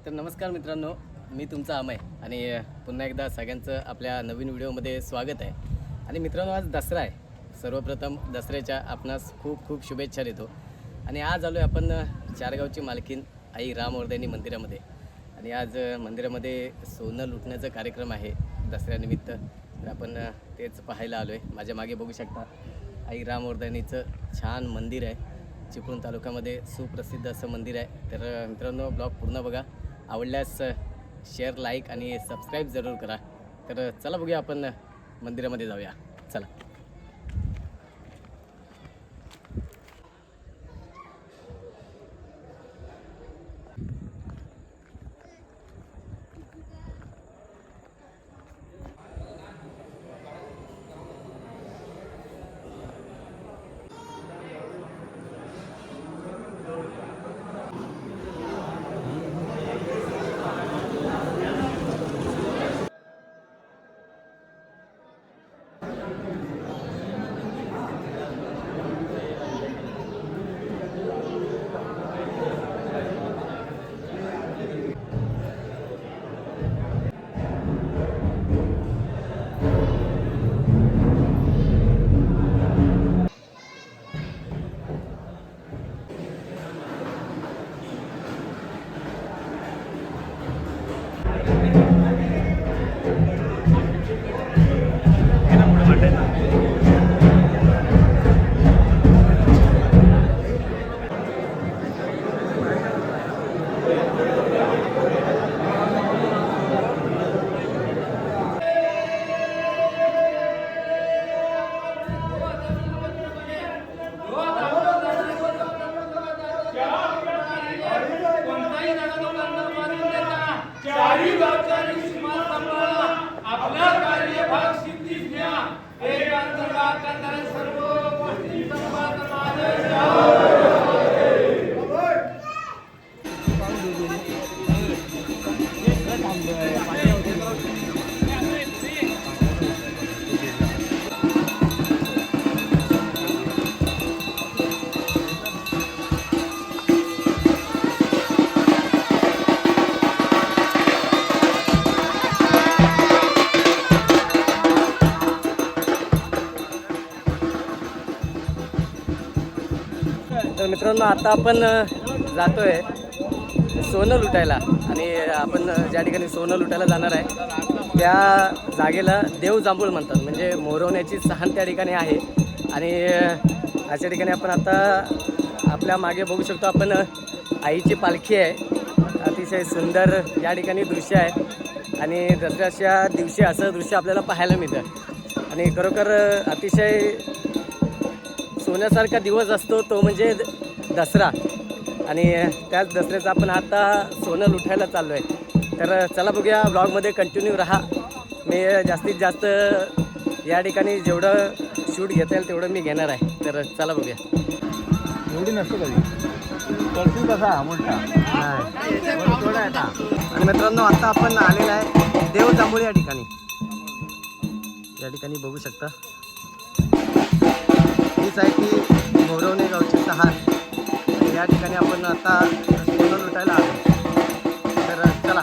तर नमस्कार मित्रांनो, मी तुमचा अमय आणि पुन्हा एकदा सगळ्यांचं आपल्या नवीन व्हिडिओमध्ये स्वागत आहे. आणि मित्रांनो, आज दसरा आहे. सर्वप्रथम दसऱ्याच्या आपणास खूप खूप शुभेच्छा देतो. आणि आज आलो आहे आपण चारगावची मालकीन आई रामवर्धिनी मंदिरामध्ये. आणि आज मंदिरामध्ये सोनं लुटण्याचा कार्यक्रम आहे दसऱ्यानिमित्त. तर आपण तेच पाहायला आलो आहे. माझ्या मागे बघू शकता आई रामवर्धिनीचं छान मंदिर आहे. चिपळूण तालुक्यामध्ये सुप्रसिद्ध असं मंदिर आहे. तर मित्रांनो, ब्लॉग पूर्ण बघा. आवडल्यास शेअर, लाईक आणि सबस्क्राईब जरूर करा. तर चला बघूया, आपण मंदिरामध्ये जाऊया. चला. आपला कार्यभाग सिद्धीस न्या. एक अंतर्भाग करणारे सर्व गोष्टी संवाद तर मित्रांनो, आता आपण जातोय सोनं लुटायला. आणि आपण ज्या ठिकाणी सोनं लुटायला जाणार आहे त्या जागेला देव जांभूळ म्हणतात. म्हणजे मोरवण्याची सहन त्या ठिकाणी आहे. आणि अशा ठिकाणी आपण आता आपल्या मागे बघू शकतो, आपण आईची पालखी आहे. अतिशय सुंदर या ठिकाणी दृश्य आहे. आणि दसऱ्याच्या दिवशी असं दृश्य आपल्याला पाहायला मिळतं. आणि खरोखर अतिशय सोन्यासारखा दिवस असतो तो म्हणजे दसरा. आणि त्याच दसऱ्याचं आपण आता सोनं लुटायला चाललो आहे. तर चला बघूया, ब्लॉगमध्ये कंटिन्यू राहा. मी जास्तीत जास्त या ठिकाणी जेवढं शूट घेता येईल तेवढं मी घेणार आहे. तर चला बघूया. एवढी नसतो कधी करतील कसा मोठा. आणि मित्रांनो, आता आपण आलेला आहे देव जांभूळ या ठिकाणी. या ठिकाणी बघू शकता, हीच आहे ती मोरवणे गावची सहार. या ठिकाणी आपण आता सोनं लुटायला आलो. तर चला.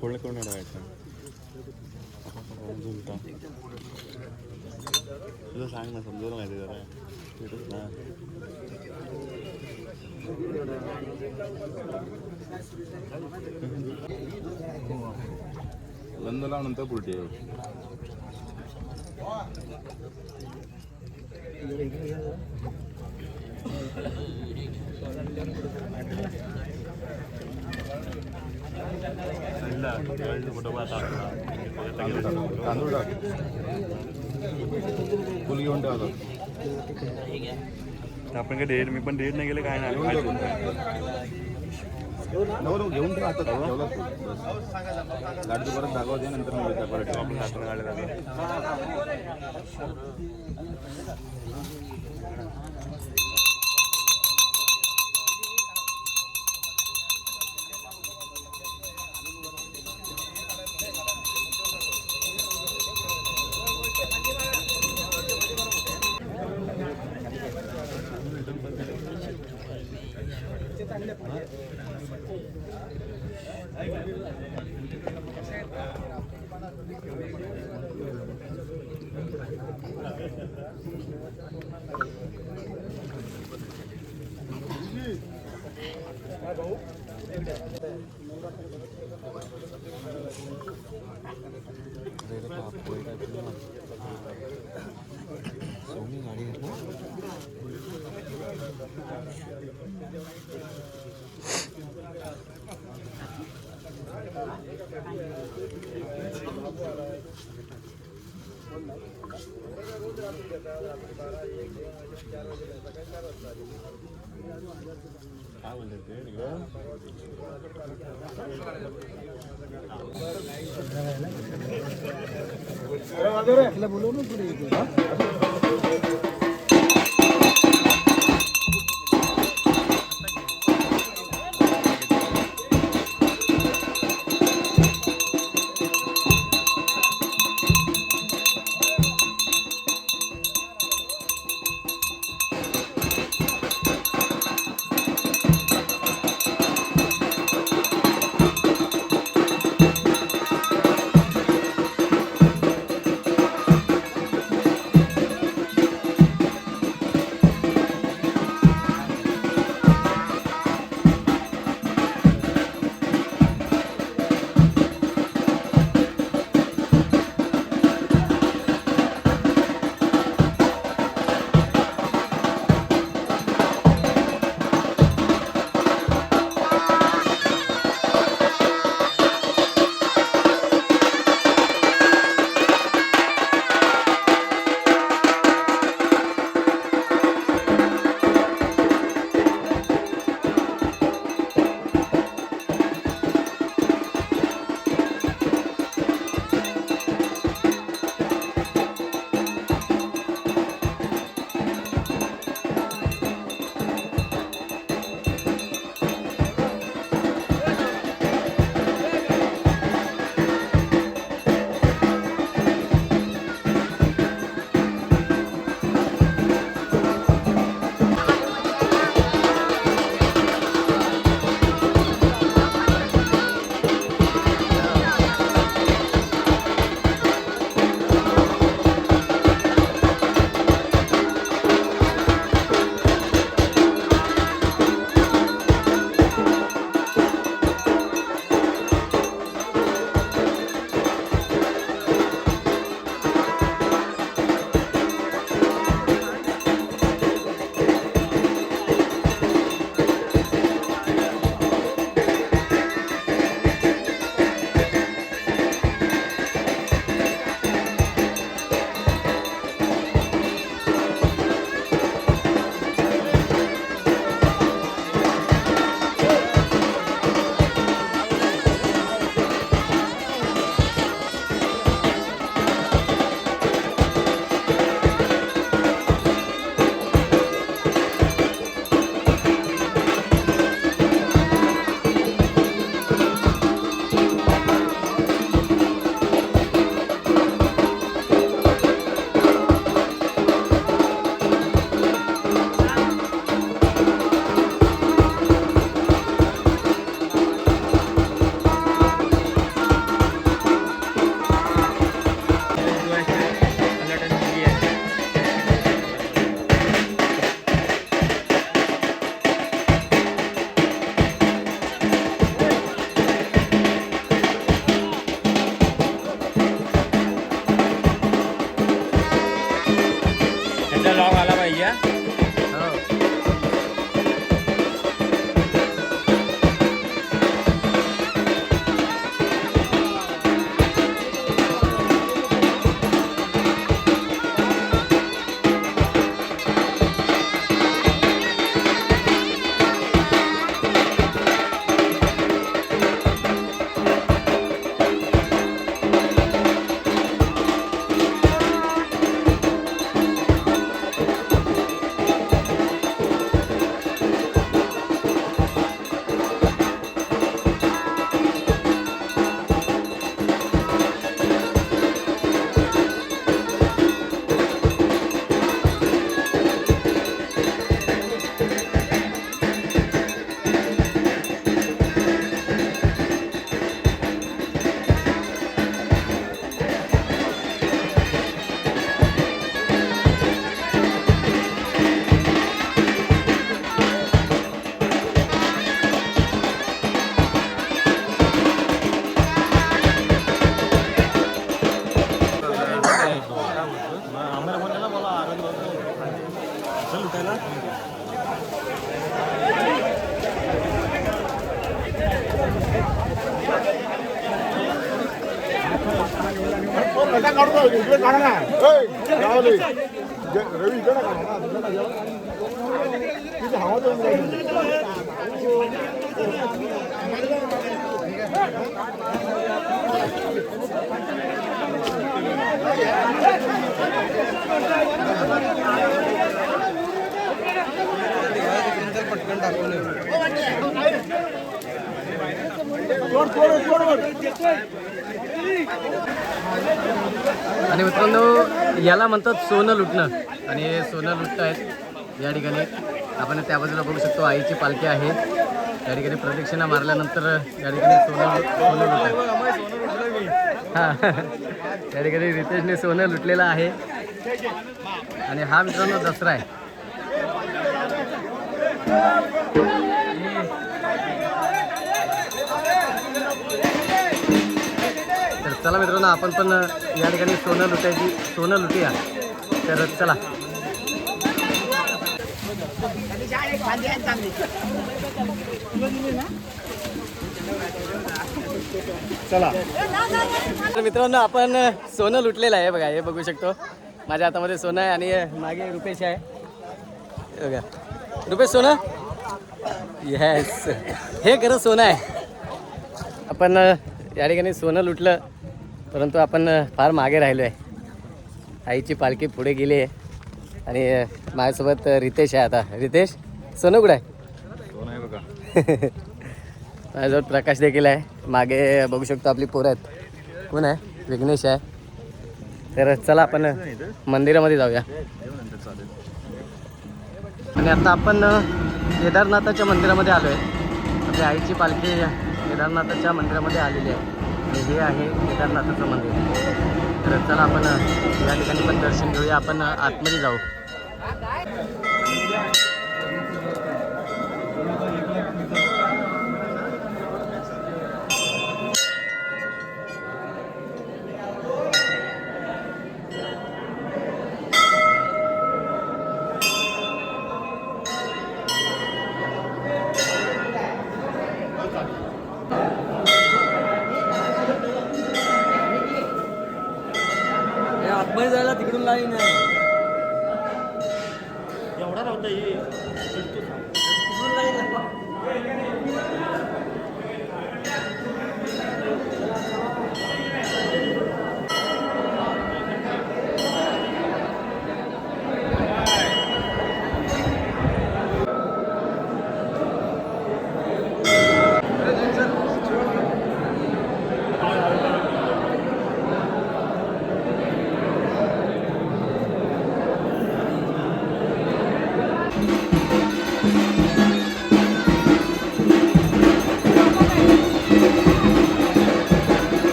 कोण कोण राहायचं तुला सांग ना, समजवलं माहिती जरा भेटत ना. बंद लावून पुढे कुठं तांदूळ टाक फुल घेऊन ठेवा. आपण काय डेट मी पण डेट नाही गेले काय नाही नको घेऊन ठेवा आता ठेवलं गाडी परत दाखवते नंतर परत आपण दाखवून गाडी दाखव. काय बोलते ते बोलू आणि मित्रांनो याला म्हणतात सोनं लुटणं आणि हे सोनं लुटत आहेत या ठिकाणी. आपण त्या बाजूला बघू शकतो आईची पालखी आहे. या ठिकाणी प्रदक्षिणा मारल्यानंतर या ठिकाणी सोनं लुटत हां त्या ठिकाणी रितेशने सोनं लुटलेलं आहे. आणि हा मित्रांनो दसरा आहे. तर चला मित्रांनो आपण पण या ठिकाणी सोनं लुटूया. तर चला तर मित्रांनो आपण सोनं लुटलेलं आहे बघा. हे बघू शकतो माझ्या हातामध्ये सोनं आहे आणि मागे रुपेश आहे बघा. रुपेश सोनं येस हे खरं सोनं आहे. आपण या ठिकाणी सोनं लुटलं परंतु आपण फार मागे राहिलो आहे. आईची पालखी पुढे गेली आहे आणि माझ्यासोबत रितेश आहे. आता रितेश सोनं कुठं आहे? सोनं आहे बघा. माझ्याजवळ प्रकाश देखील आहे. मागे बघू शकतो आपली पोरं आहेत. कोण आहे? विघ्नेश आहे. तर चला आपण मंदिरामध्ये जाऊया. आणि आता आपण केदारनाथाच्या मंदिरामध्ये आलो आहे. आपल्या आईची पालखी केदारनाथाच्या मंदिरामध्ये आलेली आहे आणि हे आहे केदारनाथाचं मंदिर. तर चला आपण या ठिकाणी पण दर्शन घेऊया. आपण आतमध्ये जाऊ. आतमध्ये जायला तिकडून लाईन आहे. एवढा नव्हता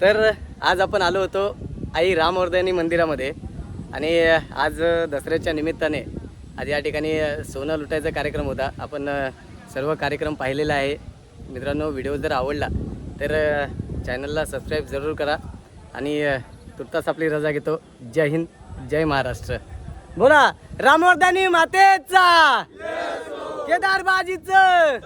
तर आज आपण आलो होतो आई रामवर्धनी मंदिरामध्ये आणि आज दसऱ्याच्या निमित्ताने आज या ठिकाणी सोनं लुटायचा कार्यक्रम होता. आपण सर्व कार्यक्रम पाहिलेला आहे. मित्रांनो व्हिडिओ जर आवडला तर चॅनलला सबस्क्राईब जरूर करा आणि तुर्तास आपली रजा घेतो. जय हिंद जय महाराष्ट्र. बोला रामवर्धनी मातेचा केदारबाजीचं